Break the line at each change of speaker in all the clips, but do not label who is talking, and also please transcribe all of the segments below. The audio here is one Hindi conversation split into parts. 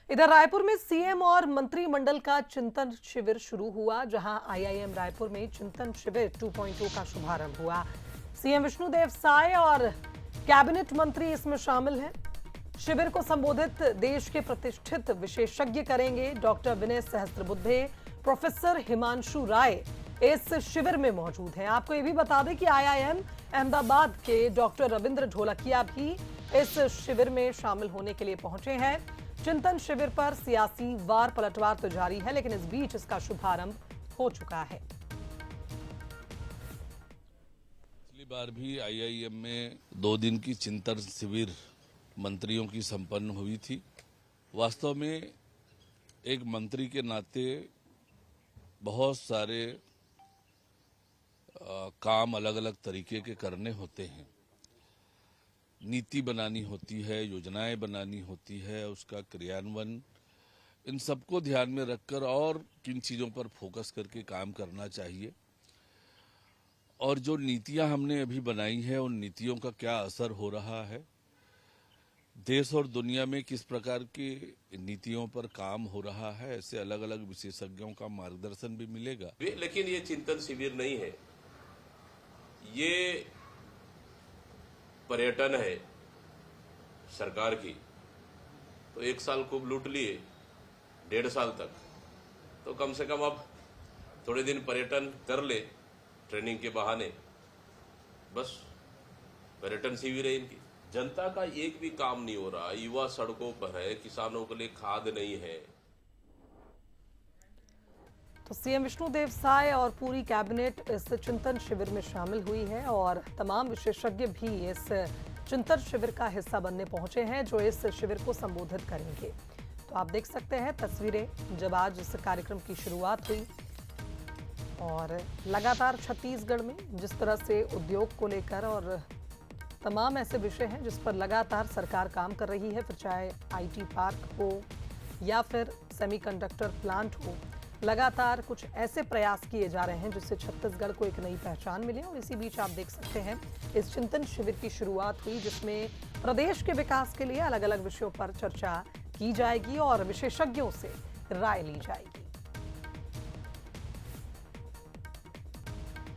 इधर रायपुर में सीएम और मंत्रिमंडल का चिंतन शिविर शुरू हुआ, जहां आईआईएम रायपुर में चिंतन शिविर 2.0 का शुभारंभ हुआ। सीएम विष्णुदेव साय और कैबिनेट मंत्री इसमें शामिल हैं। शिविर को संबोधित देश के प्रतिष्ठित विशेषज्ञ करेंगे। डॉक्टर विनय सहस्त्रबुद्धे, प्रोफेसर हिमांशु राय इस शिविर में मौजूद हैं। आपको ये भी बता दें कि आईआईएम अहमदाबाद के डॉक्टर रविंद्र ढोलकिया भी इस शिविर में शामिल होने के लिए पहुंचे हैं। चिंतन शिविर पर सियासी वार पलटवार तो जारी है, लेकिन इस बीच इसका शुभारंभ हो चुका है।
पिछली बार भी आईआईएम में 2 दिन की चिंतन शिविर मंत्रियों की संपन्न हुई थी। वास्तव में एक मंत्री के नाते बहुत सारे काम अलग अलग तरीके के करने होते हैं। नीति बनानी होती है, योजनाएं बनानी होती है, उसका क्रियान्वयन, इन सबको ध्यान में रखकर और किन चीज़ों पर फोकस करके काम करना चाहिए और जो नीतियां हमने अभी बनाई हैं उन नीतियों का क्या असर हो रहा है, देश और दुनिया में किस प्रकार की नीतियों पर काम हो रहा है, ऐसे अलग अलग विशेषज्ञों का मार्गदर्शन भी मिलेगा।
लेकिन ये चिंतन शिविर नहीं है, ये पर्यटन है सरकार की। तो 1 साल खूब लूट लिए, 1.5 साल तक, तो कम से कम अब थोड़े दिन पर्यटन कर ले ट्रेनिंग के बहाने। बस पर्यटन शिविर है इनकी। जनता का एक भी काम नहीं हो रहा, युवा सड़कों पर है, किसानों के लिए खाद नहीं है।
तो सीएम विष्णुदेव साय और पूरी कैबिनेट इस चिंतन शिविर में शामिल हुई है और तमाम विशेषज्ञ भी इस चिंतन शिविर का हिस्सा बनने पहुंचे हैं, जो इस शिविर को संबोधित करेंगे। तो आप देख सकते हैं तस्वीरें जब आज इस कार्यक्रम की शुरुआत हुई और लगातार छत्तीसगढ़ में जिस तरह से उद्योग को लेकर और तमाम ऐसे विषय हैं जिस पर लगातार सरकार काम कर रही है, फिर चाहे आईटी पार्क हो या फिर सेमीकंडक्टर प्लांट हो, लगातार कुछ ऐसे प्रयास किए जा रहे हैं जिससे छत्तीसगढ़ को एक नई पहचान मिले। और इसी बीच आप देख सकते हैं इस चिंतन शिविर की शुरुआत हुई, जिसमें प्रदेश के विकास के लिए अलग अलग विषयों पर चर्चा की जाएगी और विशेषज्ञों से राय ली जाएगी।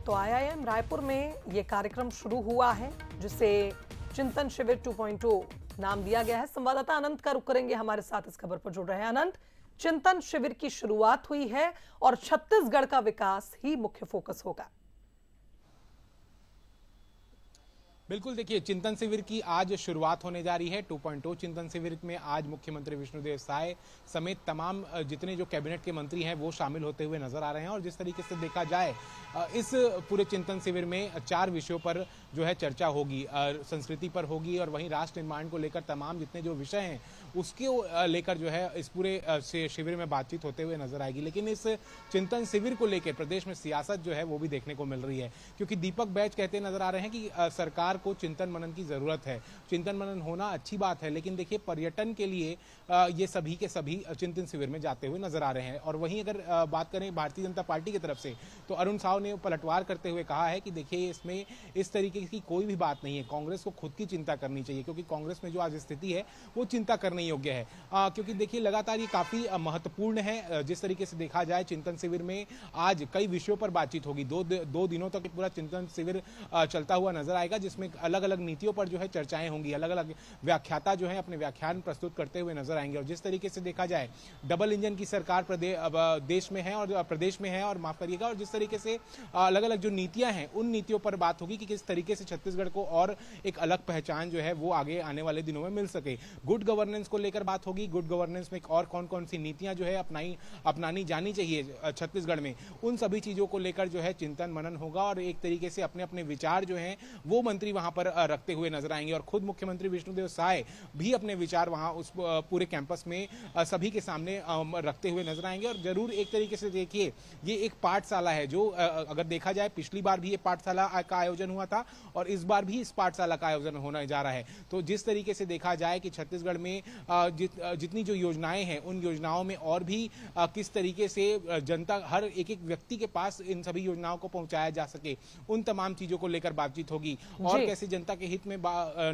तो आईआईएम रायपुर में ये कार्यक्रम शुरू हुआ है, जिसे चिंतन शिविर 2.0 नाम दिया गया है। संवाददाता अनंत का रुख करेंगे, हमारे साथ इस खबर पर जुड़ रहे हैं। अनंत, चिंतन शिविर की शुरुआत हुई है और छत्तीसगढ़ का विकास ही मुख्य फोकस होगा।
बिल्कुल, देखिए चिंतन शिविर की आज शुरुआत होने जा रही है। 2.0 चिंतन शिविर में आज मुख्यमंत्री विष्णुदेव साय समेत तमाम जितने जो कैबिनेट के मंत्री हैं वो शामिल होते हुए नजर आ रहे हैं। और जिस तरीके से देखा जाए इस पूरे चिंतन शिविर में 4 विषयों पर जो है चर्चा होगी। संस्कृति पर होगी और वहीं राष्ट्र निर्माण को लेकर तमाम जितने जो विषय हैं उसके लेकर जो है इस पूरे शिविर में बातचीत होते हुए नजर आएगी। लेकिन इस चिंतन शिविर को लेकर प्रदेश में सियासत जो है वो भी देखने को मिल रही है, क्योंकि दीपक बैज कहते नजर आ रहे हैं कि सरकार को चिंतन मनन की जरूरत है। चिंतन मनन होना अच्छी बात है, लेकिन देखिए पर्यटन के लिए ये सभी के सभी चिंतन शिविर में जाते हुए नजर आ रहे हैं। और वहीं अगर बात करें भारतीय जनता पार्टी की तरफ से, तो अरुण साव ने पलटवार करते हुए कहा है कि देखिए इसमें इस तरीके की कोई भी बात नहीं है, कांग्रेस को खुद की चिंता करनी चाहिए, क्योंकि कांग्रेस में जो आज स्थिति है वो चिंता करने योग्य है। क्योंकि देखिए लगातार ये काफी महत्वपूर्ण है। जिस तरीके से देखा जाए चिंतन शिविर में आज कई विषयों पर बातचीत होगी। 2 दिनों तक पूरा चिंतन शिविर चलता हुआ नजर आएगा, जिसमें अलग अलग नीतियों पर जो है चर्चाएं होंगी। अलग अलग व्याख्याता जो है अपने व्याख्यान प्रस्तुत करते हुए नजर आएंगे। और जिस तरीके से देखा जाए डबल इंजन की सरकार देश में है और प्रदेश में है, और माफ करिएगा, और जिस तरीके से अलग अलग जो नीतियां हैं उन नीतियों पर बात होगी कि किस तरीके से छत्तीसगढ़ को और एक अलग पहचान जो है वो आगे आने वाले दिनों में मिल सके। गुड गवर्नेंस को लेकर बात होगी। गुड गवर्नेंस में और कौन कौन सी नीतियां जो है अपनानी जानी चाहिए छत्तीसगढ़ में, उन सभी चीजों को लेकर जो है चिंतन मनन होगा। और एक तरीके से अपने अपने विचार जो हैं वो मंत्री वहां पर रखते हुए नजर आएंगे। और खुद मुख्यमंत्री विष्णुदेव साय भी अपने विचार वहां उस पूरे कैंपस में सभी के सामने रखते हुए नजर आएंगे। और जरूर एक तरीके से देखिए ये एक पाठशाला है, जो अगर देखा जाए पिछली बार भी ये पाठशाला का आयोजन हुआ था और इस बार भी इस पाठशाला का आयोजन होने जा रहा है। तो जिस तरीके से देखा जाए कि छत्तीसगढ़ में जितनी जो योजनाएं हैं उन योजनाओं में और भी किस तरीके से जनता हर एक व्यक्ति के पास इन सभी योजनाओं को पहुंचाया जा सके, उन तमाम चीजों को लेकर बातचीत होगी। और
जी।
कैसे जनता के हित में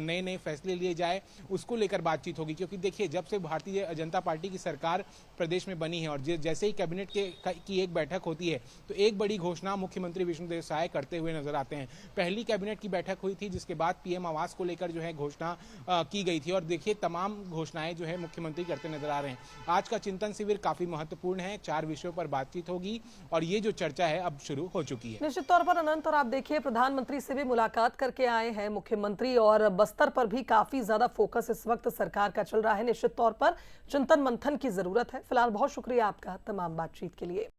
नए नए फैसले लिए जाए उसको लेकर बातचीत होगी। क्योंकि देखिए, जब से भारतीय जनता पार्टी की सरकार प्रदेश में बनी है और जैसे ही कैबिनेट की एक बैठक होती है तो एक बड़ी घोषणा मुख्यमंत्री विष्णुदेव साय करते हुए नजर आते हैं। पहली कैबिनेट की बैठक हुई थी जिसके बाद पीएम आवास को लेकर जो है घोषणा की गई थी और देखिए तमाम घोषणाएं जो है मुख्यमंत्री करते नजर आ रहे हैं। आज का चिंतन शिविर काफी महत्वपूर्ण है, 4 विषयों पर बातचीत होगी और ये जो चर्चा है अब शुरू हो चुकी है।
निश्चित तौर पर अनंत, और आप देखिए प्रधानमंत्री से भी मुलाकात करके आए हैं मुख्यमंत्री और बस्तर पर भी काफी ज्यादा फोकस इस वक्त सरकार का चल रहा है। निश्चित तौर पर चिंतन मंथन की जरूरत है। फिलहाल बहुत शुक्रिया आपका तमाम बातचीत के लिए।